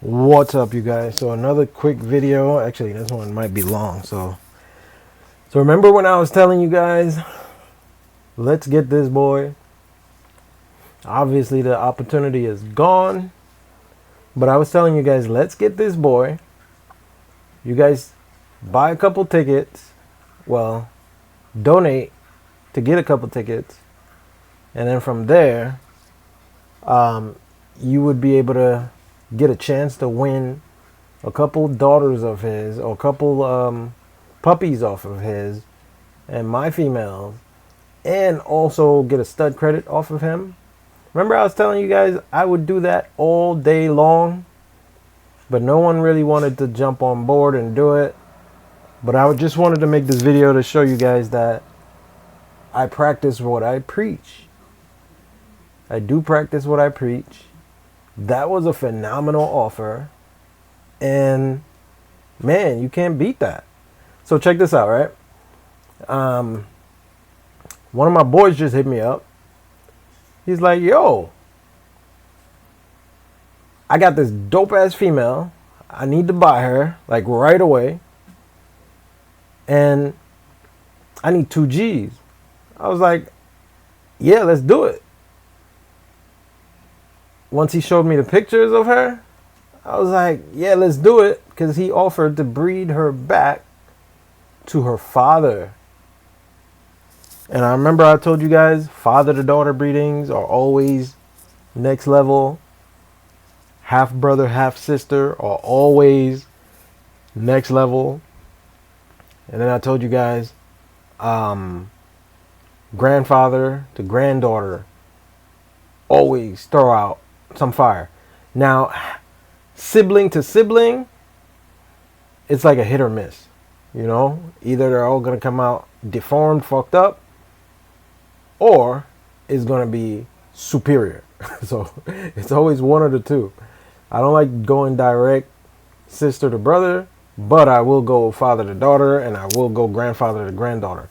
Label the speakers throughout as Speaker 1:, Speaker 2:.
Speaker 1: What's up, you guys? So another quick video. Actually, this one might be long. So remember when I was telling you guys, let's get this boy. Obviously, the opportunity is gone. But I was telling you guys, let's get this boy. You guys buy a couple tickets. Well, donate to get a couple tickets. And then from there, you would be able to get a chance to win a couple daughters of his, or a couple puppies off of his and my females, and also get a stud credit off of him. Remember I was telling you guys I would do that all day long, but no one really wanted to jump on board and do it. But I just wanted to make this video to show you guys that I practice what I preach. I do practice what I preach. That was a phenomenal offer. And man, you can't beat that. So check this out, right? One of my boys just hit me up. He's like, yo, I got this dope ass female. I need to buy her like right away. And I need 2 G's. I was like, yeah, let's do it. Once he showed me the pictures of her, I was like, yeah, let's do it. Because he offered to breed her back to her father. And I remember I told you guys, father to daughter breedings are always next level. Half brother, half sister are always next level. And then I told you guys, grandfather to granddaughter always throw out some fire. Now, sibling to sibling, it's like a hit or miss. You know, either they're all going to come out deformed, fucked up, or it's going to be superior. So it's always one of the two. I don't like going direct sister to brother, but I will go father to daughter, and I will go grandfather to granddaughter.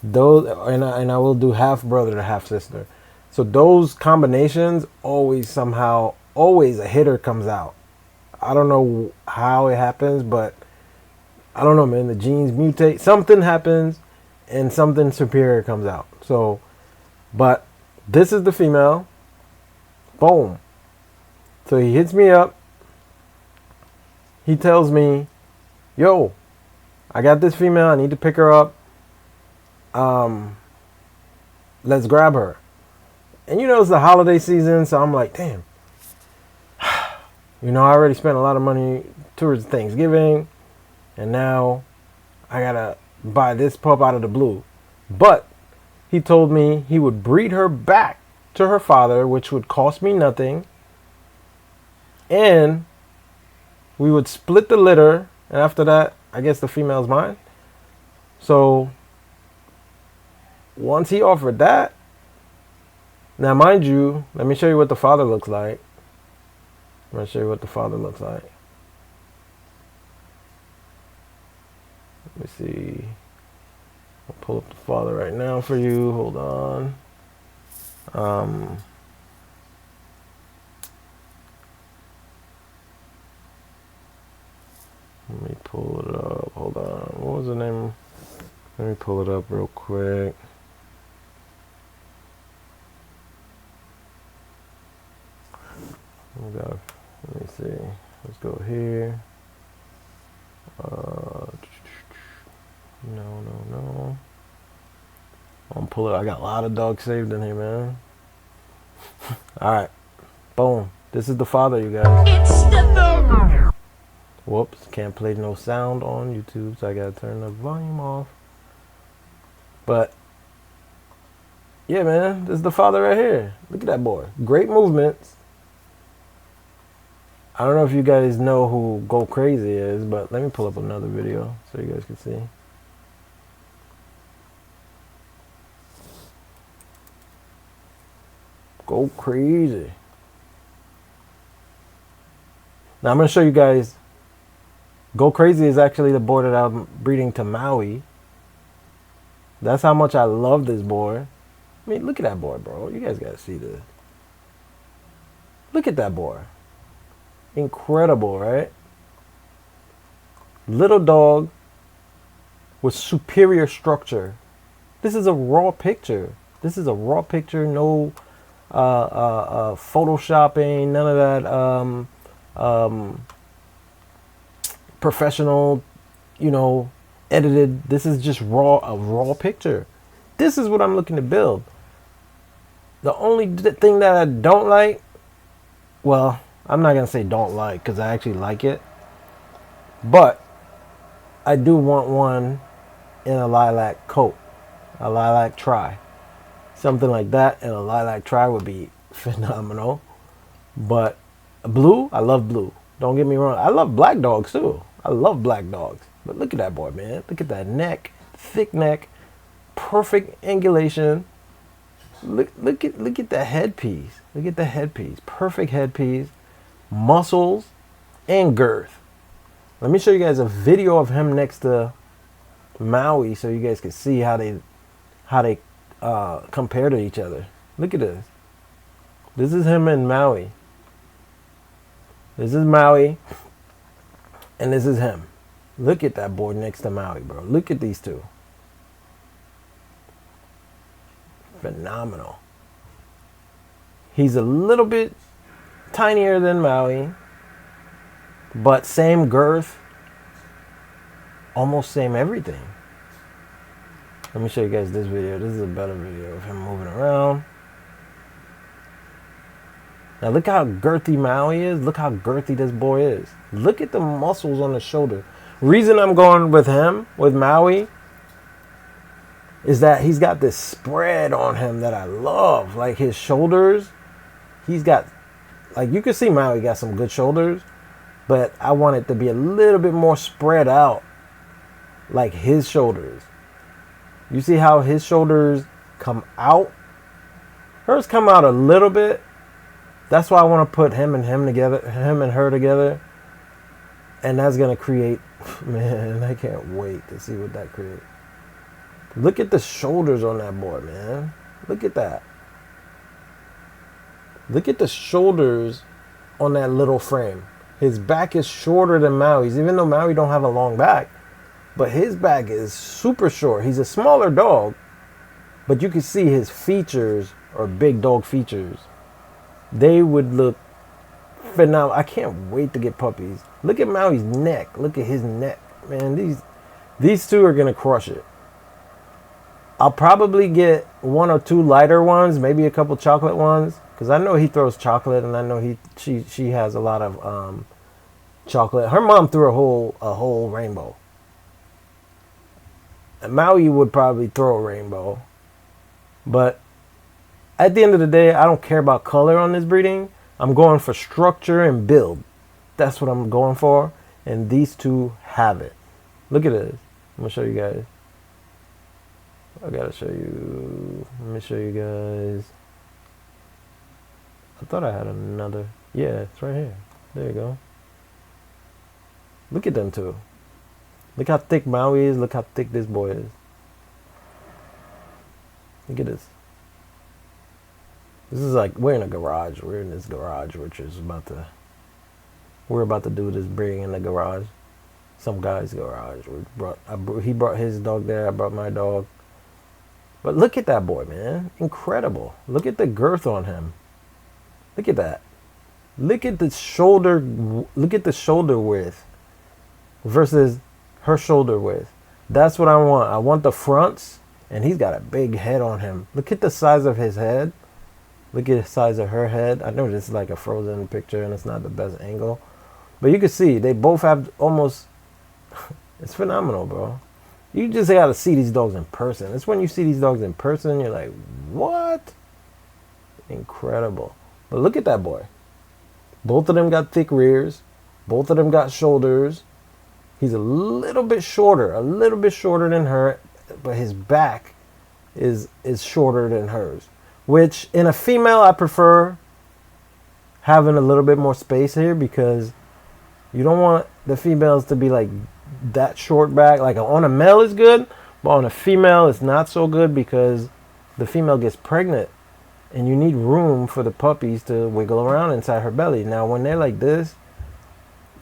Speaker 1: Those, and I will do half brother to half sister. So those combinations always somehow, always a hitter comes out. I don't know how it happens, but I don't know, man. The genes mutate. Something happens and something superior comes out. So, but this is the female. Boom. So he hits me up. He tells me, yo, I got this female. I need to pick her up. Let's grab her. And you know, it's the holiday season. So I'm like, damn. You know, I already spent a lot of money towards Thanksgiving. And now I gotta buy this pup out of the blue. But he told me he would breed her back to her father, which would cost me nothing. And we would split the litter. And after that, I guess the female's mine. So once he offered that, now mind you, let me show you what the father looks like. I'm gonna show you what the father looks like. Let me see. I'll pull up the father right now for you. Hold on. Let me pull it up. Hold on. What was the name? Let me pull it up real quick. Oh God. Let me see. Let's go here. No. I'm gonna pull it. I got a lot of dogs saved in here, man. Alright. Boom. This is the father, you guys. It's the Whoops. Can't play no sound on YouTube, so I gotta turn the volume off. But yeah, man. This is the father right here. Look at that boy. Great movements. I don't know if you guys know who Go Crazy is, but let me pull up another video so you guys can see. Go Crazy. Now I'm going to show you guys. Go Crazy is actually the boy that I'm breeding to Maui. That's how much I love this boy. I mean, look at that boy, bro. You guys got to see this. Look at that boy. Incredible, right? Little dog with superior structure. This is a raw picture. This is a raw picture. No photoshopping, none of that professional, edited. This is just a raw picture. This is what I'm looking to build. The only thing that I don't like, well, I'm not going to say don't like because I actually like it, but I do want one in a lilac coat, a lilac tri. Something like that and a lilac tri would be phenomenal. But blue, I love blue. Don't get me wrong. I love black dogs too. I love black dogs. But look at that boy, man. Look at that neck, thick neck, perfect angulation. Look at the headpiece. Look at the headpiece. Perfect headpiece, muscles, and girth. Let me show you guys a video of him next to Maui so you guys can see how they compare to each other. Look at this. This is him and Maui. This is Maui, and this is him. Look at that boy next to Maui, bro. Look at these two. Phenomenal. He's a little bit tinier than Maui, but same girth, almost same everything. Let me show you guys this video. This is a better video of him moving around. Now look how girthy Maui is. Look how girthy this boy is. Look at the muscles on the shoulder. Reason I'm going with him, with Maui, is that he's got this spread on him that I love. Like his shoulders, he's got, like you can see Maui got some good shoulders, but I want it to be a little bit more spread out like his shoulders. You see how his shoulders come out? Hers come out a little bit. That's why I want to put him and her together. And that's going to create, man, I can't wait to see what that creates. Look at the shoulders on that boy, man. Look at that. Look at the shoulders on that little frame. His back is shorter than Maui's, even though Maui don't have a long back. But his back is super short. He's a smaller dog, but you can see his features are big dog features. They would look phenomenal. I can't wait to get puppies. Look at Maui's neck. Look at his neck. Man, these two are going to crush it. I'll probably get one or two lighter ones, maybe a couple chocolate ones, because I know he throws chocolate, and I know she has a lot of chocolate. Her mom threw a whole rainbow. And Maui would probably throw a rainbow, but at the end of the day, I don't care about color on this breeding. I'm going for structure and build. That's what I'm going for, and these two have it. Look at this. I'm gonna show you guys. I gotta show you. Let me show you guys. I thought I had another. Yeah, it's right here. There you go. Look at them two. Look how thick Maui is. Look how thick this boy is. Look at this. This is like, we're in a garage. We're in this garage, which is we're about to do this breeding in the garage. Some guy's garage. He brought his dog there. I brought my dog. But look at that boy, man. Incredible. Look at the girth on him. Look at that. Look at the shoulder. Look at the shoulder width versus her shoulder width. That's what I want. I want the fronts, and he's got a big head on him. Look at the size of his head. Look at the size of her head. I know this is like a frozen picture, and it's not the best angle. But you can see they both have almost... It's phenomenal, bro. You just got to see these dogs in person. It's when you see these dogs in person, you're like, what? Incredible. But look at that boy. Both of them got thick rears. Both of them got shoulders. He's a little bit shorter than her, but his back is shorter than hers. Which, in a female, I prefer having a little bit more space here, because you don't want the females to be like that short back. Like on a male is good, but on a female it's not so good, because the female gets pregnant and you need room for the puppies to wiggle around inside her belly. Now when they're like this,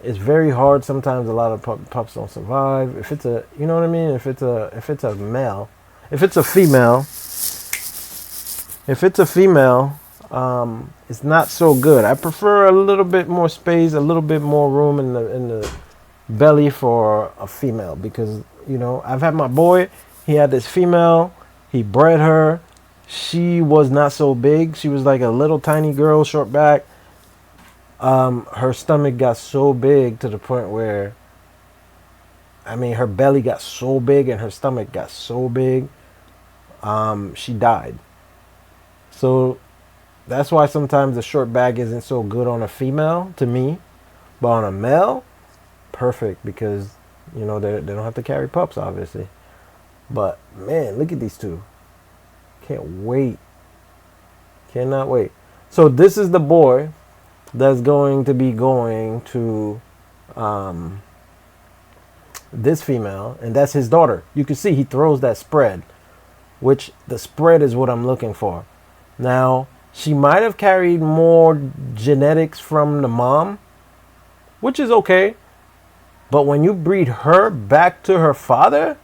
Speaker 1: It's very hard. Sometimes a lot of pups don't survive. If it's a, you know what I mean? If it's a male, if it's a female, if it's a female, it's not so good. I prefer a little bit more space, a little bit more room in the belly for a female, because I've had my boy. He had this female. He bred her. She was not so big. She was like a little tiny girl, short back. Her stomach got so big to the point where, her belly got so big and her stomach got so big, she died. So that's why sometimes the short bag isn't so good on a female to me, but on a male, perfect, because they don't have to carry pups, obviously. But man, look at these two. Can't wait. Cannot wait. So this is the boy that's going to be going to this female, and that's his daughter. You can see he throws that spread, which the spread is what I'm looking for. Now, she might have carried more genetics from the mom, which is okay. But when you breed her back to her father,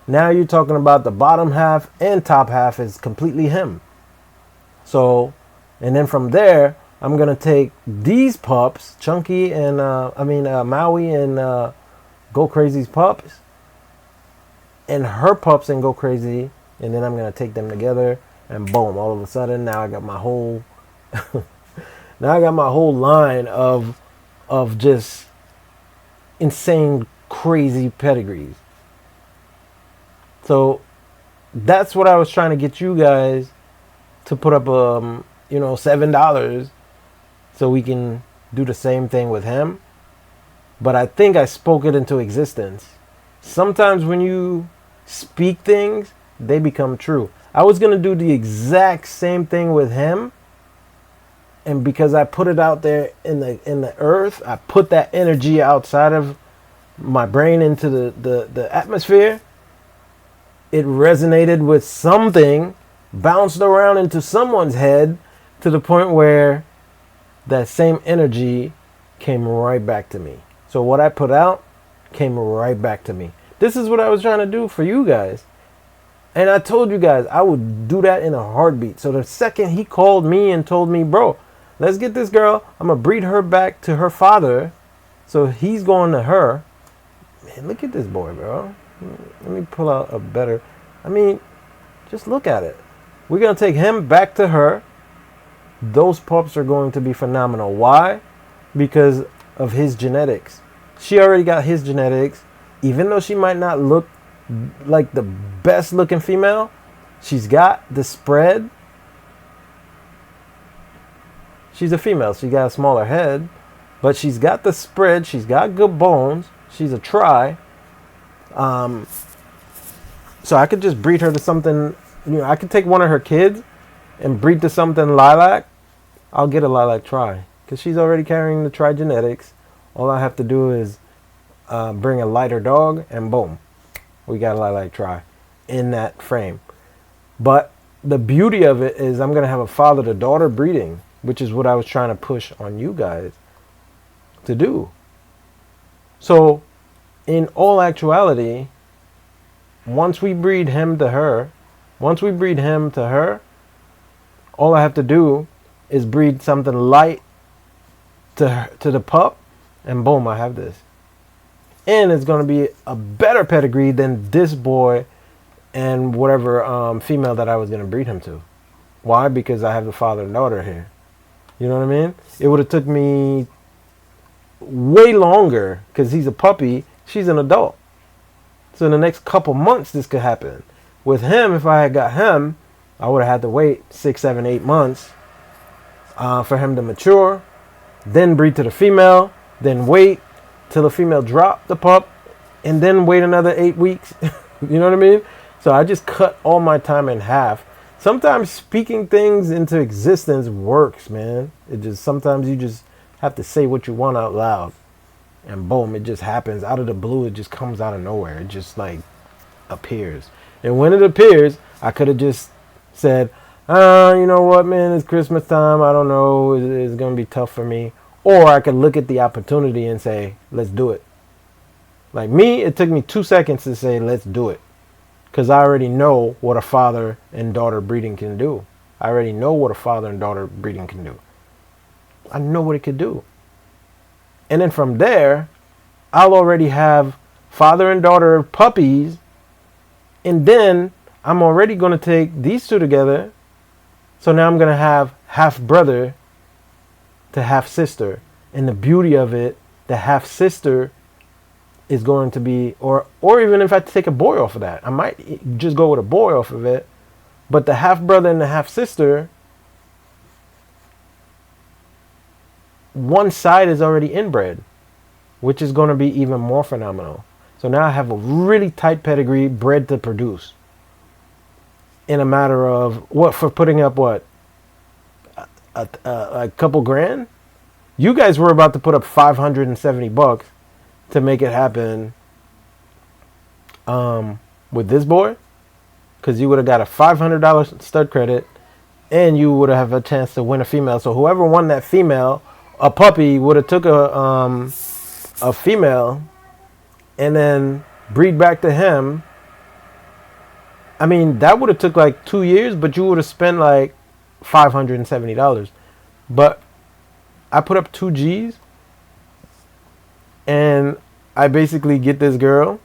Speaker 1: now you're talking about the bottom half and top half is completely him. So, and then from there, I'm going to take these pups, Chunky and, Maui and Go Crazy's pups, and her pups and Go Crazy, and then I'm going to take them together, and boom, all of a sudden, now I got my whole, line of just insane, crazy pedigrees. So that's what I was trying to get you guys to put up, $7 so we can do the same thing with him. But I think I spoke it into existence. Sometimes when you speak things, they become true. I was going to do the exact same thing with him. And because I put it out there in the earth, I put that energy outside of my brain into the atmosphere. It resonated with something, bounced around into someone's head to the point where that same energy came right back to me. So what I put out came right back to me. This is what I was trying to do for you guys. And I told you guys I would do that in a heartbeat. So the second he called me and told me, bro, let's get this girl. I'm going to breed her back to her father. So he's going to her. Man, look at this boy, bro. Let me pull out a better. Just look at it. We're going to take him back to her. Those pups are going to be phenomenal. Why? Because of his genetics. She already got his genetics. Even though she might not look like the best looking female, she's got the spread. She's a female. She got a smaller head. But she's got the spread. She's got good bones. She's a try. So I could just breed her to something, I could take one of her kids and breed to something lilac. I'll get a lilac try because she's already carrying the tri genetics. All I have to do is bring a lighter dog and boom, we got a lilac try in that frame. But the beauty of it is I'm going to have a father to daughter breeding, which is what I was trying to push on you guys to do. So in all actuality, once we breed him to her, all I have to do is breed something light to the pup, and boom, I have this. And it's going to be a better pedigree than this boy and whatever female that I was going to breed him to. Why? Because I have the father and daughter here. You know what I mean? It would have took me way longer because he's a puppy. She's an adult. So in the next couple months, this could happen. With him, if I had got him, I would have had to wait 6, 7, 8 months for him to mature, then breed to the female, then wait till the female drop the pup, and then wait another 8 weeks. You know what I mean? So I just cut all my time in half. Sometimes speaking things into existence works, man. Sometimes you just have to say what you want out loud. And boom, it just happens out of the blue. It just comes out of nowhere. It just like appears. And when it appears, I could have just said, you know what, man, it's Christmas time. I don't know. It's going to be tough for me. or I could look at the opportunity and say, let's do it. Like me, it took me 2 seconds to say, let's do it. Because I already know what a father and daughter breeding can do. I already know what a father and daughter breeding can do. I know what it could do. And then from there, I'll already have father and daughter puppies. And then I'm already going to take these two together. So now I'm going to have half brother to half sister. And the beauty of it, the half sister is going to be, or even if I take a boy off of that, I might just go with a boy off of it. But the half brother and the half sister, one side is already inbred, which is going to be even more phenomenal. So now I have a really tight pedigree bred to produce in a matter of what, for putting up what, a couple grand. You guys were about to put up $570 to make it happen with this boy, because you would have got a $500 stud credit and you would have a chance to win a female. So whoever won that female, a puppy, would have took a female and then breed back to him. I mean, that would have took like 2 years, but you would have spent like $570. But I put up 2 G's and I basically get this girl,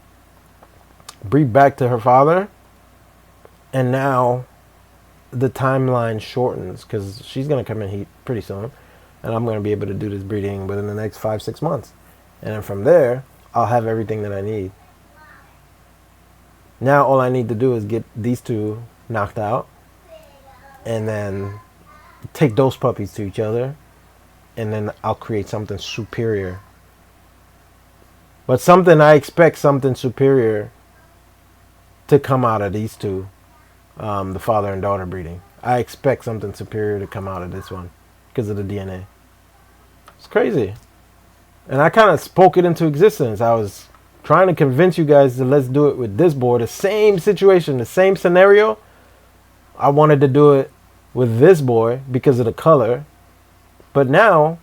Speaker 1: breed back to her father, and now the timeline shortens because she's going to come in heat pretty soon, and I'm going to be able to do this breeding within the next 5-6 months. And then from there, I'll have everything that I need. Now all I need to do is get these two knocked out and then take those puppies to each other, and then I'll create something superior. But I expect something superior to come out of these two, the father and daughter breeding. I expect something superior to come out of this one because of the DNA. It's crazy. And I kind of spoke it into existence. I was trying to convince you guys to let's do it with this boy. The same situation, the same scenario. I wanted to do it with this boy because of the color. But now,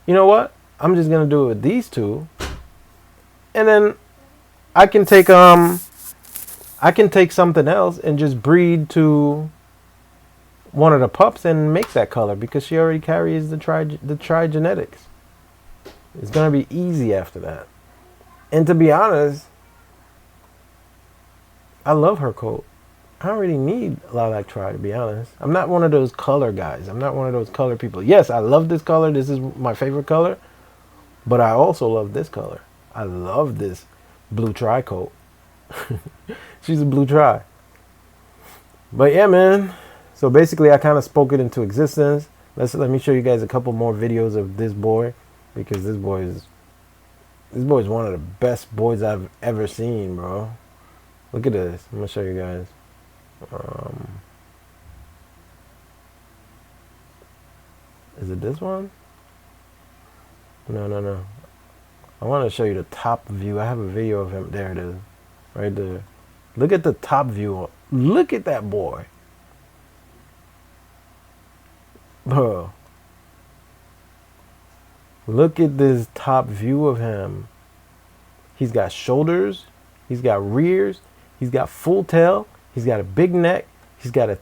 Speaker 1: you know what? I'm just going to do it with these two. And then I can take something else and just breed to one of the pups and make that color because she already carries the tri genetics. It's going to be easy after that. And to be honest, I love her coat. I don't really need lilac tri, to be honest. I'm not one of those color guys. I'm not one of those color people. Yes, I love this color. This is my favorite color. But I also love this color. I love this blue tri coat. She's a blue tri. But yeah, man. So basically, I kind of spoke it into existence. Let me show you guys a couple more videos of this boy, because this boy is one of the best boys I've ever seen, bro. Look at this. I'm gonna show you guys. Is it this one? No. I want to show you the top view. I have a video of him. There it is. Right there. Look at the top view. Look at that boy. Bro. Look at this top view of him. He's got shoulders. He's got rears. He's got full tail. He's got a big neck. He's got a...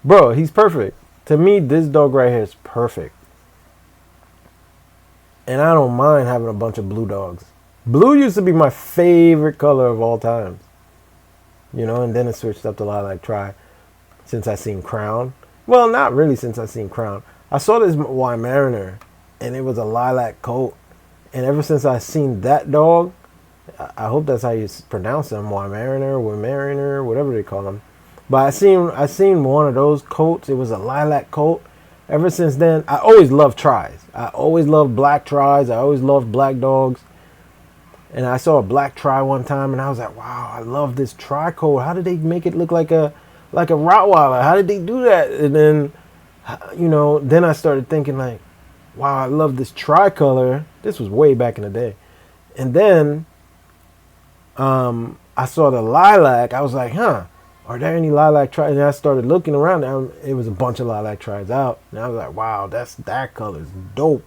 Speaker 1: Bro, he's perfect. To me, this dog right here is perfect. And I don't mind having a bunch of blue dogs. Blue used to be my favorite color of all time. You know, and then it switched up to lilac tri since I seen Crown. Well, not really since I seen Crown. I saw this Weimaraner, and it was a lilac coat. And ever since I seen that dog, I hope that's how you pronounce them, Weimaraner, whatever they call them. But I seen one of those coats. It was a lilac coat. Ever since then, I always loved tris. I always loved black tris. I always loved black dogs. And I saw a black tri one time, and I was like, wow, I love this tri coat. How did they make it look like a Rottweiler? How did they do that? And then, you know, then I started thinking like, wow, I love this tricolor. This was way back in the day. And then I saw the lilac. I was like, huh, are there any lilac tris? And I started looking around. It was a bunch of lilac tris out. And I was like, wow, that color is dope.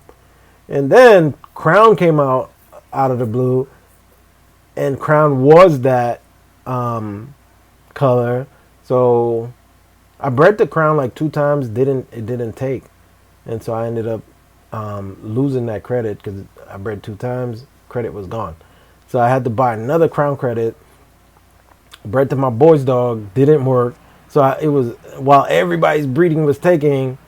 Speaker 1: And then Crown came out of the blue, and Crown was that color. So I bred the Crown like 2 times. It didn't take, and so I ended up losing that credit because I bred 2 times. Credit was gone, so I had to buy another Crown credit. Bred to my boy's dog, didn't work. So it was while everybody's breeding was taking.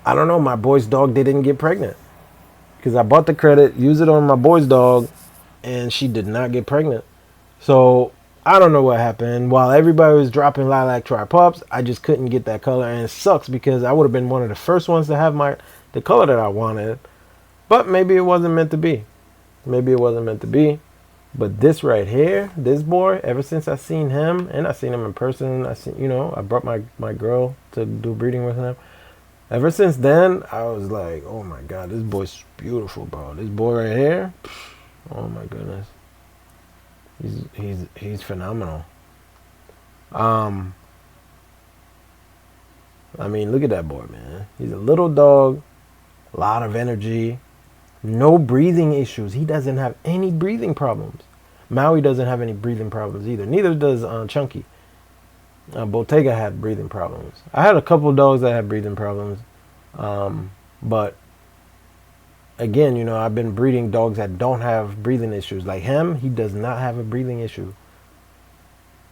Speaker 1: I don't know. My boy's dog didn't get pregnant because I bought the credit, used it on my boy's dog, and she did not get pregnant. So I don't know what happened. While everybody was dropping lilac tri pups, I just couldn't get that color, and it sucks because I would have been one of the first ones to have the color that I wanted. But maybe it wasn't meant to be. Maybe it wasn't meant to be. But this right here, this boy, ever since I seen him, and I seen him in person, I brought my girl to do breeding with him. Ever since then, I was like, oh my God, this boy's beautiful, bro. This boy right here, oh my goodness. He's phenomenal. I mean, look at that boy, man. He's a little dog, a lot of energy, no breathing issues. He doesn't have any breathing problems. Maui doesn't have any breathing problems either. Neither does Chunky. Bottega had breathing problems. I had a couple of dogs that had breathing problems. But again, I've been breeding dogs that don't have breathing issues. Like him, he does not have a breathing issue.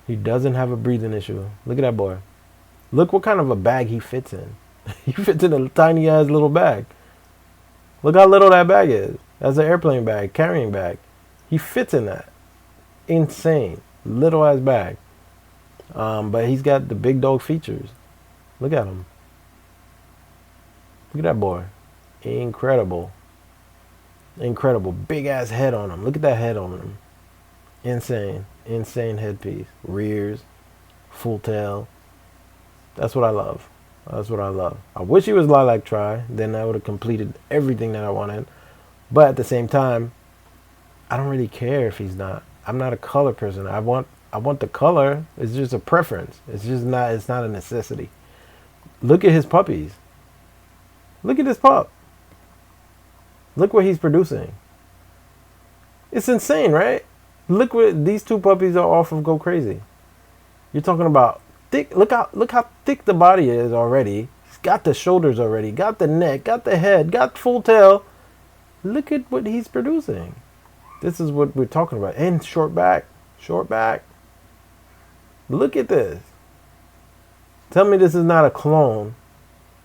Speaker 1: He doesn't have a breathing issue. Look at that boy. Look what kind of a bag he fits in. He fits in a tiny ass little bag. Look how little that bag is. That's an airplane bag, carrying bag. He fits in that. Insane. Little ass bag. But he's got the big dog features. Look at him. Look at that boy. Incredible. Incredible. Big ass head on him. Look at that head on him. Insane. Insane headpiece. Rears. Full tail. That's what I love. That's what I love. I wish he was lilac tri. Then I would have completed everything that I wanted. But at the same time, I don't really care if he's not. I'm not a color person. I want the color. It's just a preference. It's not a necessity. Look at his puppies. Look at this pup. Look what he's producing. It's insane, right? Look what these two puppies are off of Go Crazy. You're talking about thick. Look how thick the body is already. He's got the shoulders already. Got the neck. Got the head. Got full tail. Look at what he's producing. This is what we're talking about. And short back. Short back. Look at this. Tell me this is not a clone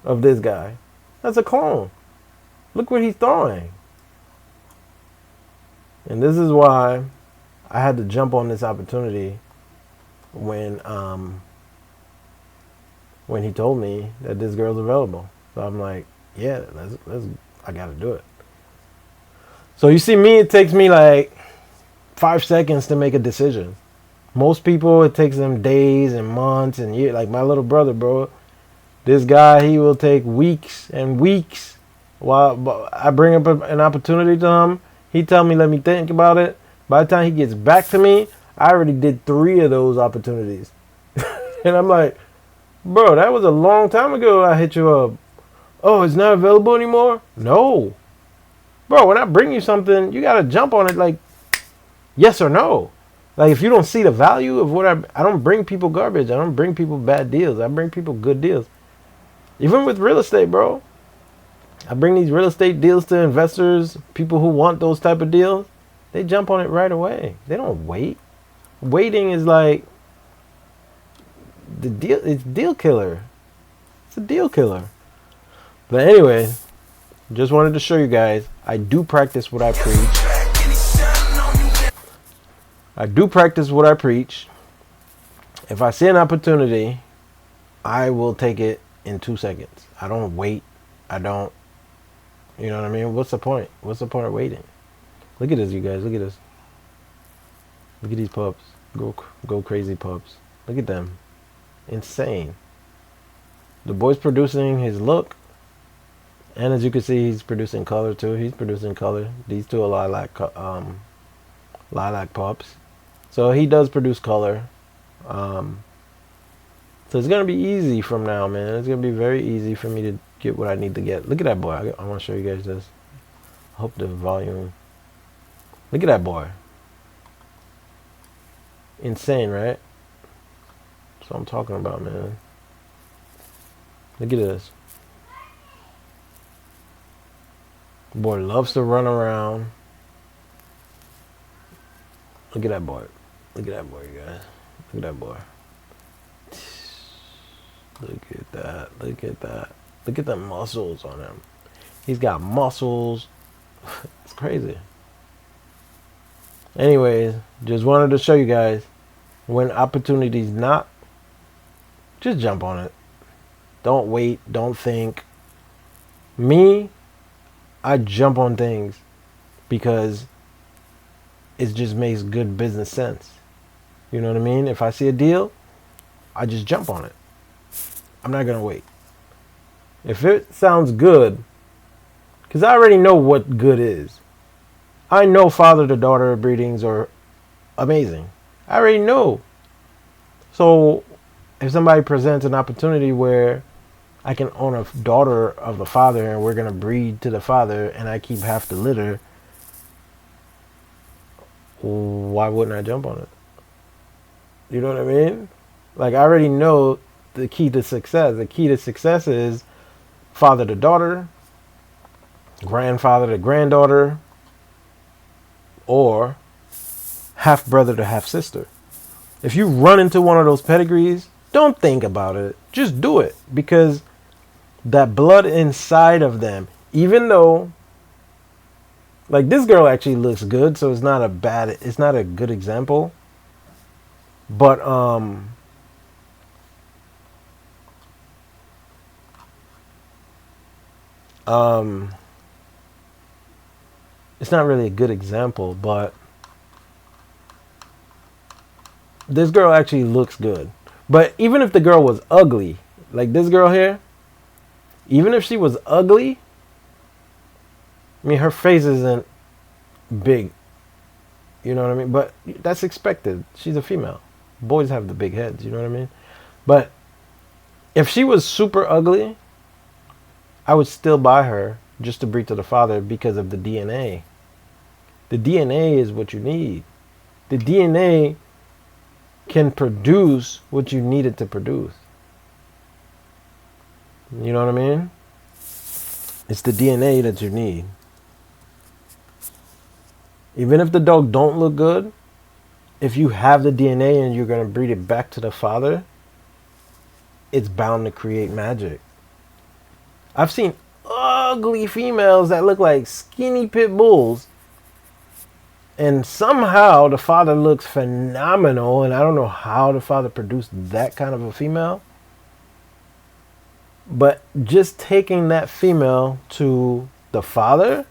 Speaker 1: of this guy. That's a clone. Look what he's throwing. And this is why I had to jump on this opportunity when he told me that this girl's available. So I'm like, yeah, I gotta do it. So you see me, it takes me like 5 seconds to make a decision. Most people, it takes them days and months and years. Like my little brother, bro. This guy, he will take weeks and weeks. While I bring up an opportunity to him, he tell me, let me think about it. By the time he gets back to me, I already did 3 of those opportunities. And I'm like, bro, that was a long time ago I hit you up. Oh, it's not available anymore? No. Bro, when I bring you something, you got to jump on it like yes or no. Like if you don't see the value of what I don't bring people garbage. I don't bring people bad deals. I bring people good deals. Even with real estate, bro. I bring these real estate deals to investors, people who want those type of deals. They jump on it right away. They don't wait. Waiting is like the deal. It's deal killer. It's a deal killer. But anyway, just wanted to show you guys, I do practice what I preach. I do practice what I preach. If I see an opportunity, I will take it in 2 seconds. I don't wait. I don't, you know what I mean? What's the point? What's the point of waiting? Look at this, you guys. Look at this. Look at these pups. Go crazy pups. Look at them. Insane. The boy's producing his look. And as you can see, he's producing color too. He's producing color. These two are lilac pups. So he does produce color. So it's going to be easy from now, man. It's going to be very easy for me to get what I need to get. Look at that boy. I want to show you guys this. Hope the volume. Look at that boy. Insane, right? That's what I'm talking about, man. Look at this. Boy loves to run around. Look at that boy. Look at that boy, you guys. Look at that boy. Look at that. Look at that. Look at the muscles on him. He's got muscles. It's crazy. Anyways, just wanted to show you guys when opportunities knock, just jump on it. Don't wait. Don't think. Me, I jump on things because it just makes good business sense. You know what I mean? If I see a deal, I just jump on it. I'm not going to wait. If it sounds good, because I already know what good is. I know father to daughter breedings are amazing. I already know. So if somebody presents an opportunity where I can own a daughter of the father and we're going to breed to the father and I keep half the litter, why wouldn't I jump on it? You know what I mean? Like, I already know the key to success. The key to success is father to daughter, grandfather to granddaughter, or half brother to half sister. If you run into one of those pedigrees, don't think about it. Just do it, because that blood inside of them, even though, like, this girl actually looks good, so it's not a good example. But it's not really a good example, but this girl actually looks good. But even if the girl was ugly, like this girl here, even if she was ugly, I mean, her face isn't big. You know what I mean? But that's expected. She's a female. Boys have the big heads, you know what I mean? But if she was super ugly, I would still buy her just to breed to the father because of the DNA. The DNA is what you need. The DNA can produce what you need it to produce. You know what I mean? It's the DNA that you need. Even if the dog don't look good, if you have the DNA and you're going to breed it back to the father, it's bound to create magic. I've seen ugly females that look like skinny pit bulls, and somehow the father looks phenomenal, and I don't know how the father produced that kind of a female. But just taking that female to the father,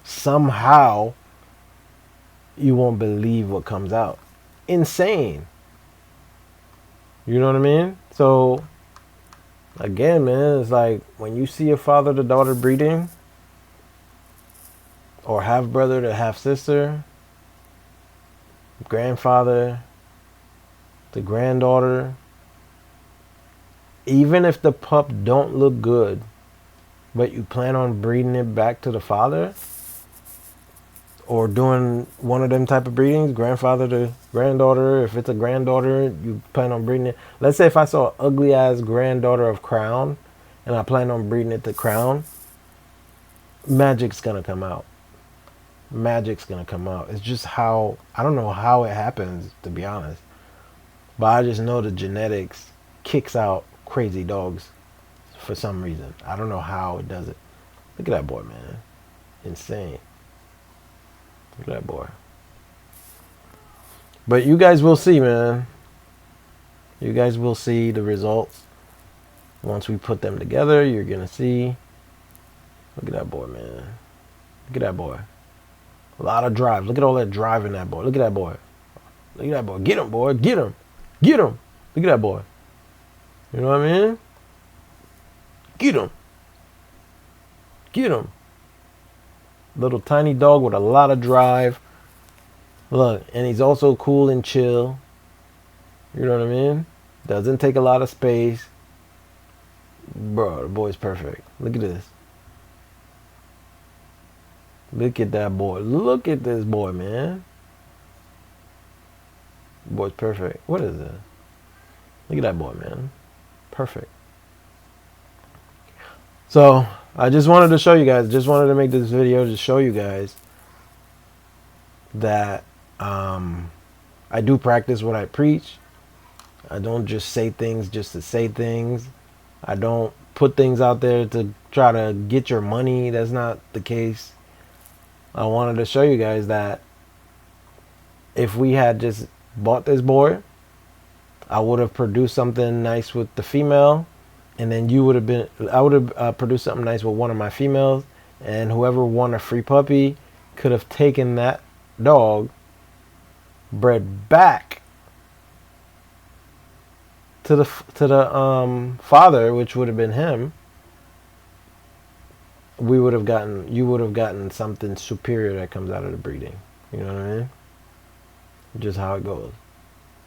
Speaker 1: somehow you won't believe what comes out. Insane. You know what I mean? So, again, man, it's like when you see a father to daughter breeding, or half brother to half sister, grandfather to granddaughter, even if the pup don't look good, but you plan on breeding it back to the father, or doing one of them type of breedings, grandfather to granddaughter. If it's a granddaughter, you plan on breeding it. Let's say if I saw an ugly ass granddaughter of Crown and I plan on breeding it to Crown, magic's gonna come out. Magic's gonna come out. It's just how, I don't know how it happens, to be honest, but I just know the genetics kicks out crazy dogs for some reason. I don't know how it does it. Look at that boy, man. Insane. Look at that boy. But you guys will see, man. You guys will see the results. Once we put them together, you're going to see. Look at that boy, man. Look at that boy. A lot of drive. Look at all that drive in that boy. Look at that boy. Look at that boy. Get him, boy. Get him. Get him. Look at that boy. You know what I mean? Get him. Get him. Little tiny dog with a lot of drive. Look, and he's also cool and chill. You know what I mean? Doesn't take a lot of space. Bro, the boy's perfect. Look at this. Look at that boy. Look at this boy, man. Boy's perfect. What is this? Look at that boy, man. Perfect. So I just wanted to show you guys. Just wanted to make this video to show you guys that I do practice what I preach. I don't just say things just to say things. I don't put things out there to try to get your money. That's not the case. I wanted to show you guys that if we had just bought this boy, I would have produced something nice with the female, and then I would have produced something nice with one of my females, and whoever won a free puppy could have taken that dog, bred back to the father, which would have been him. You would have gotten something superior that comes out of the breeding. You know what I mean? Just how it goes.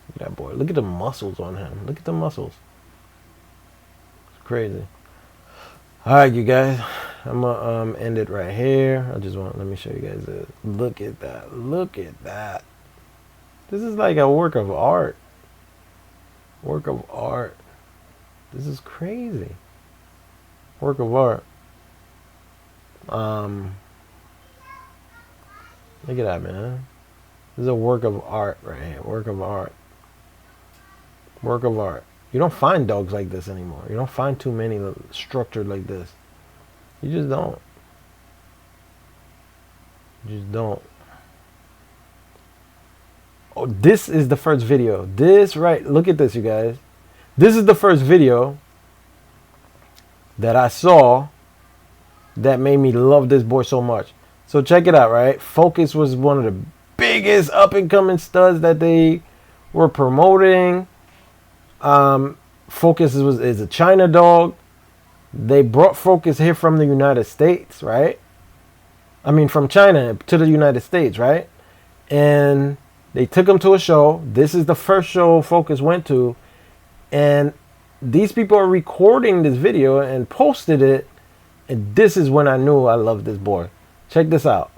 Speaker 1: Look at that boy. Look at the muscles on him. Look at the muscles. It's crazy. All right, you guys. I'm gonna end it right here. Let me show you guys this. Look at that. Look at that. This is like a work of art. Work of art. This is crazy. Work of art. Look at that, man. This is a work of art right here. Work of art. Work of art. You don't find dogs like this anymore. You don't find too many structured like this. You just don't. You just don't. Oh, this is the first video. Look at this, you guys. This is the first video that I saw that made me love this boy so much. So check it out, right? Focus was one of the biggest up-and-coming studs that they were promoting. Focus is a China dog. They brought Focus here from the United States, right? I mean, from China to the United States, right? And they took him to a show. This is the first show Focus went to. And these people are recording this video and posted it. And this is when I knew I loved this boy. Check this out.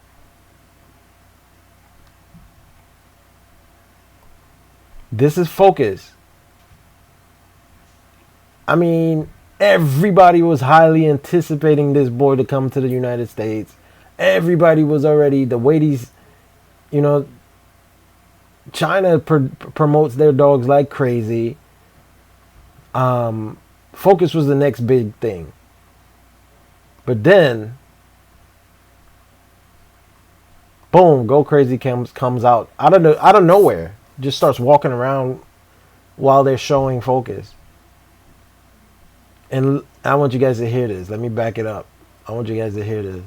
Speaker 1: This is Focus. I mean, everybody was highly anticipating this boy to come to the United States. Everybody was already, the way these, China promotes their dogs like crazy. Focus was the next big thing. But then, boom, Go Crazy comes out out of nowhere. Just starts walking around while they're showing Focus. And I want you guys to hear this. Let me back it up. I want you guys to hear this.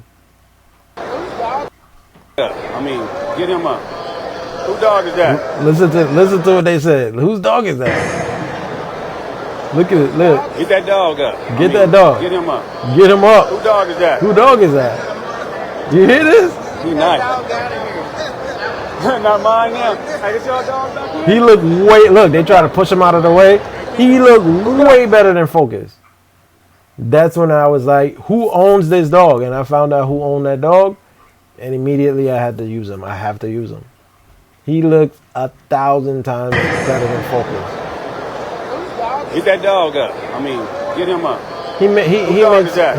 Speaker 2: I mean, get him up. Whose dog is that?
Speaker 1: Listen to what they said. Whose dog is that? Look at it. Look.
Speaker 2: Get that dog up.
Speaker 1: Get that dog.
Speaker 2: Get him up.
Speaker 1: Get him up.
Speaker 2: Whose dog is that?
Speaker 1: Whose dog is that? You hear this?
Speaker 2: He nice. Not mine now. Hey, get your dog back here.
Speaker 1: He looked look, they try to push him out of the way. He looked way better than Focus. That's when I was like, who owns this dog? And I found out who owned that dog. And immediately I had to use him. I have to use him. He looked 1,000 times better than Focus.
Speaker 2: Get that dog up. I mean, get him up.
Speaker 1: He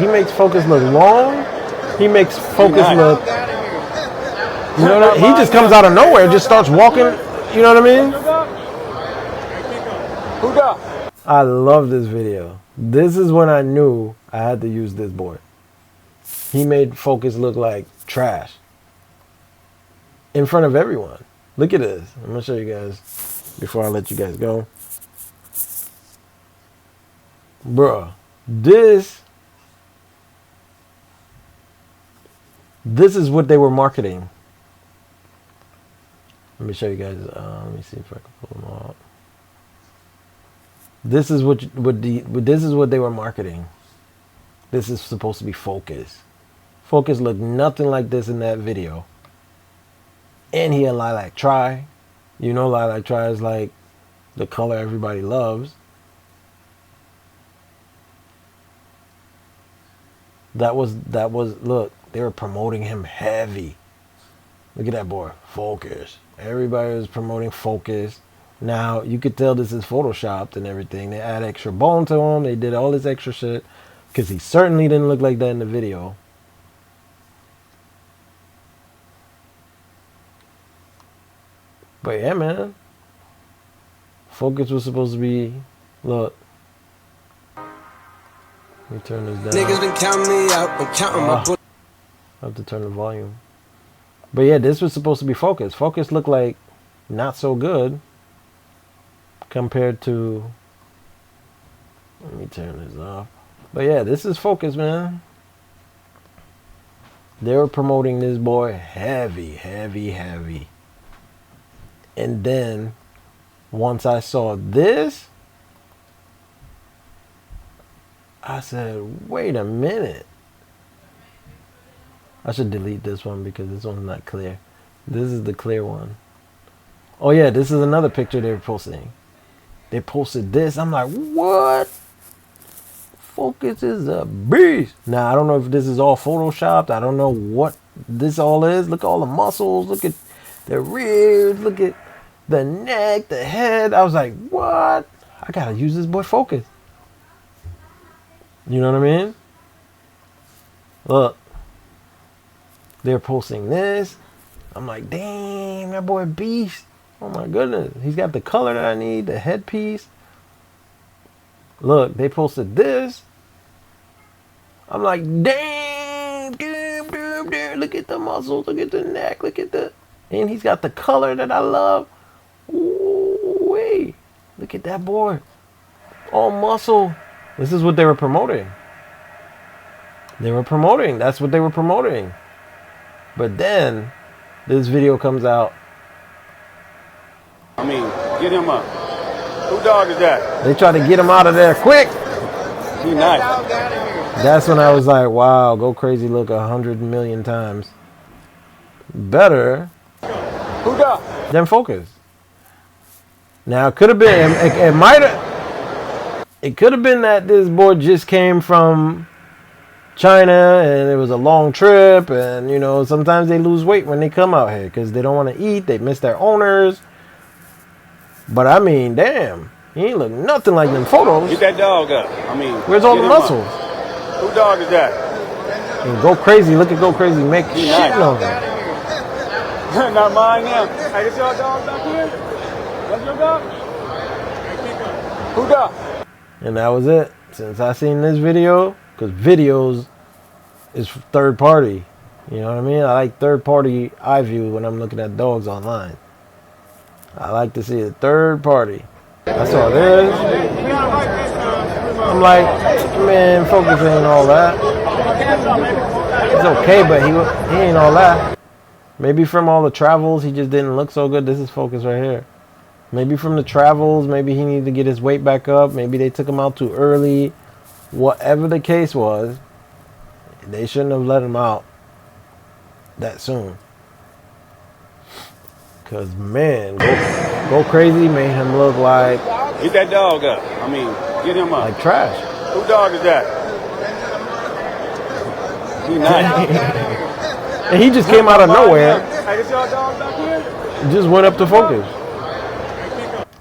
Speaker 1: makes Focus look long. He makes Focus look. You know what I mean? He just comes out of nowhere, just starts walking. You know what I mean?
Speaker 2: Who dog?
Speaker 1: I love this video. This is when I knew I had to use this boy. He made Focus look like trash in front of everyone. Look at this. I'm gonna show you guys before I let you guys go. Bruh, this is what they were marketing. Let me show you guys. Let me see if I can pull them out. This is what they were marketing. This is supposed to be Focus. Focus looked nothing like this in that video. And he had Lilac Tri. You know, Lilac Tri is like the color everybody loves. That was look, they were promoting him heavy. Look at that boy, Focus. Everybody was promoting Focus. Now, you could tell this is photoshopped and everything. They add extra bone to him. They did all this extra shit. Because he certainly didn't look like that in the video. But yeah, man. Focus was supposed to be... Look. Let me turn this down.
Speaker 3: Niggas been counting me out. I'm counting my bullets.
Speaker 1: I have to turn the volume. But yeah, this was supposed to be Focus. Focus looked like not so good compared to... Let me turn this off. But yeah, this is Focus, man. They were promoting this boy heavy, heavy, heavy. And then, once I saw this, I said, wait a minute. I should delete this one because this one's not clear. This is the clear one. Oh yeah, this is another picture they were posting. They posted this. I'm like, what? Focus is a beast. Now, I don't know if this is all photoshopped. I don't know what this all is. Look at all the muscles. Look at the ribs. Look at the neck, the head. I was like, what? I gotta use this boy Focus. You know what I mean? Look. They're posting this. I'm like, damn, that boy beast. Oh my goodness. He's got the color that I need, the headpiece. Look, they posted this. I'm like, damn, look at the muscles, look at the neck, look at the... And he's got the color that I love. Ooh-wee. Look at that boy. All muscle. This is what they were promoting. They were promoting. That's what they were promoting. But then, this video comes out.
Speaker 2: I mean, get him up. Who dog is that?
Speaker 1: They try to get him out of there quick.
Speaker 2: He nice.
Speaker 1: That's when I was like, wow, Go Crazy look 100 million times better
Speaker 2: Who dog?
Speaker 1: than Focus. Now, it could have been, it might have, it could have been that this boy just came from China and it was a long trip, and you know, sometimes they lose weight when they come out here because they don't want to eat, they miss their owners. But I mean, damn, he ain't look nothing like them photos.
Speaker 2: Get that dog up. I mean,
Speaker 1: Where's all the muscles?
Speaker 2: Who dog is that?
Speaker 1: And Go Crazy, look at Go Crazy make
Speaker 2: He
Speaker 1: shit
Speaker 2: nice.
Speaker 1: on him.
Speaker 2: Not mine now. Hey, this your dog back here? That's your dog? Who dog?
Speaker 1: And that was it. Since I seen this video, because videos is third party. You know what I mean? I like third party eye view when I'm looking at dogs online. I like to see the third party. I saw this. I'm like, man, Focus ain't all that. It's okay, but he ain't all that. Maybe from all the travels, he just didn't look so good. This is Focus right here. Maybe from the travels, maybe he needed to get his weight back up. Maybe they took him out too early. Whatever the case was, they shouldn't have let him out that soon. Because, man, Go Crazy made him look like...
Speaker 2: Get that dog up. I mean, get him up.
Speaker 1: like trash.
Speaker 2: Who dog is that? He nice.
Speaker 1: And he just came out of nowhere.
Speaker 2: Hey, this your dog back here?
Speaker 1: Just went up to Focus.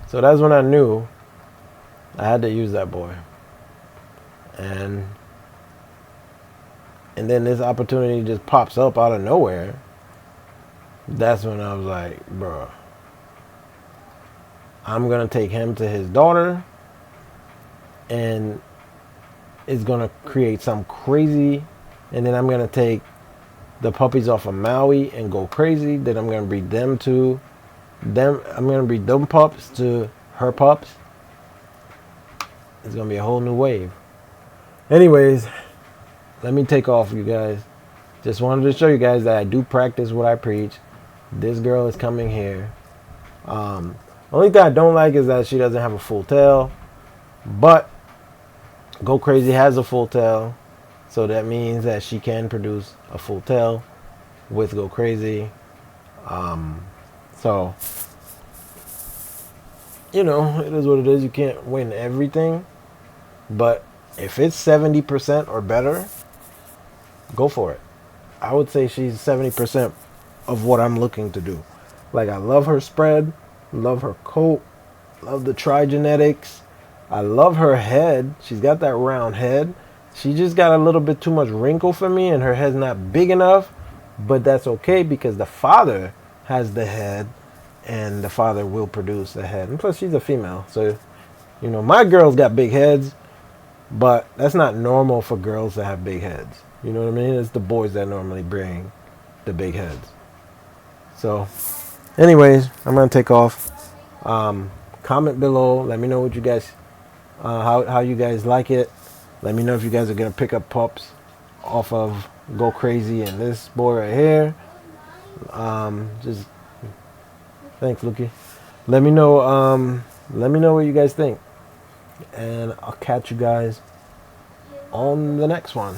Speaker 1: So that's when I knew I had to use that boy. And then this opportunity just pops up out of nowhere. That's when I was like, bro, I'm going to take him to his daughter, and it's going to create some crazy, and then I'm going to take the puppies off of Maui and Go Crazy. Then I'm going to breed them to them. I'm going to breed them pups to her pups. It's going to be a whole new wave. Anyways, let me take off, you guys. Just wanted to show you guys that I do practice what I preach. This girl is coming here. Only thing I don't like is that she doesn't have a full tail. But Go Crazy has a full tail. So that means that she can produce a full tail with Go Crazy. So, you know, it is what it is. You can't win everything. But if it's 70% or better, go for it. I would say she's 70% of what I'm looking to do. Like, I love her spread, love her coat, love the trigenetics. I love her head. She's got that round head. She just got a little bit too much wrinkle for me, and her head's not big enough. But that's okay because the father has the head, and the father will produce the head. And plus, she's a female. So, you know, my girls got big heads, but that's not normal for girls to have big heads. You know what I mean? It's the boys that normally bring the big heads. So, anyways, I'm going to take off. Comment below. Let me know what you guys, how you guys like it. Let me know if you guys are going to pick up pups off of Go Crazy and this boy right here. Just thanks, Lukey. Let me know what you guys think, and I'll catch you guys on the next one.